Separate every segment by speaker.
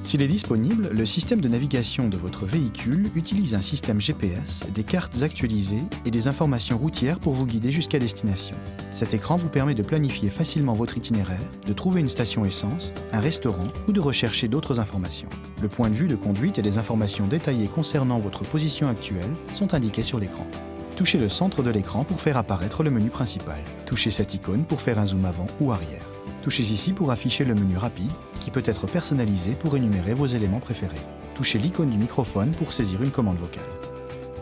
Speaker 1: S'il est disponible, le système de navigation de votre véhicule utilise un système GPS, des cartes actualisées et des informations routières pour vous guider jusqu'à destination. Cet écran vous permet de planifier facilement votre itinéraire, de trouver une station essence, un restaurant ou de rechercher d'autres informations. Le point de vue de conduite et des informations détaillées concernant votre position actuelle sont indiquées sur l'écran. Touchez le centre de l'écran pour faire apparaître le menu principal. Touchez cette icône pour faire un zoom avant ou arrière. Touchez ici pour afficher le menu rapide, qui peut être personnalisé pour énumérer vos éléments préférés. Touchez l'icône du microphone pour saisir une commande vocale.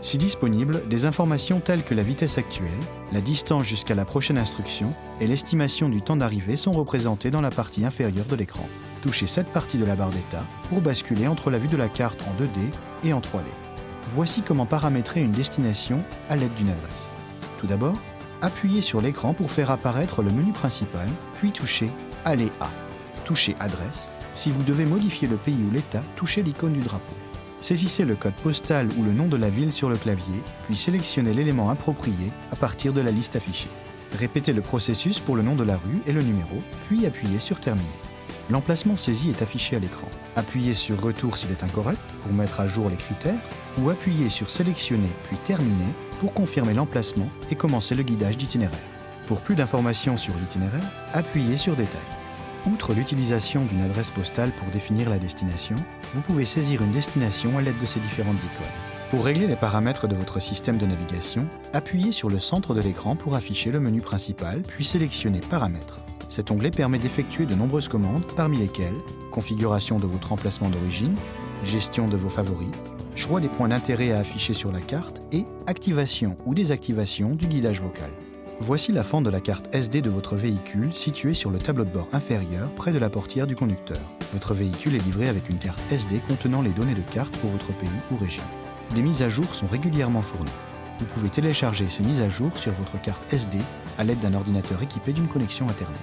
Speaker 1: Si disponible, des informations telles que la vitesse actuelle, la distance jusqu'à la prochaine instruction et l'estimation du temps d'arrivée sont représentées dans la partie inférieure de l'écran. Touchez cette partie de la barre d'état pour basculer entre la vue de la carte en 2D et en 3D. Voici comment paramétrer une destination à l'aide d'une adresse. Tout d'abord, appuyez sur l'écran pour faire apparaître le menu principal, puis touchez « Aller à ». Touchez « Adresse ». Si vous devez modifier le pays ou l'État, touchez l'icône du drapeau. Saisissez le code postal ou le nom de la ville sur le clavier, puis sélectionnez l'élément approprié à partir de la liste affichée. Répétez le processus pour le nom de la rue et le numéro, puis appuyez sur « Terminer ». L'emplacement saisi est affiché à l'écran. Appuyez sur « Retour » s'il est incorrect, pour mettre à jour les critères, ou appuyez sur « Sélectionner » puis « Terminer » pour confirmer l'emplacement et commencer le guidage d'itinéraire. Pour plus d'informations sur l'itinéraire, appuyez sur « Détails ». Outre l'utilisation d'une adresse postale pour définir la destination, vous pouvez saisir une destination à l'aide de ces différentes icônes. Pour régler les paramètres de votre système de navigation, appuyez sur le centre de l'écran pour afficher le menu principal, puis sélectionnez « Paramètres ». Cet onglet permet d'effectuer de nombreuses commandes, parmi lesquelles configuration de votre emplacement d'origine, gestion de vos favoris, choix des points d'intérêt à afficher sur la carte et activation ou désactivation du guidage vocal. Voici la fente de la carte SD de votre véhicule située sur le tableau de bord inférieur près de la portière du conducteur. Votre véhicule est livré avec une carte SD contenant les données de carte pour votre pays ou région. Des mises à jour sont régulièrement fournies. Vous pouvez télécharger ces mises à jour sur votre carte SD à l'aide d'un ordinateur équipé d'une connexion Internet.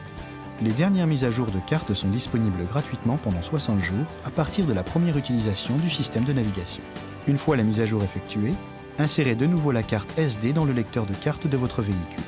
Speaker 1: Les dernières mises à jour de cartes sont disponibles gratuitement pendant 60 jours à partir de la première utilisation du système de navigation. Une fois la mise à jour effectuée, insérez de nouveau la carte SD dans le lecteur de carte de votre véhicule.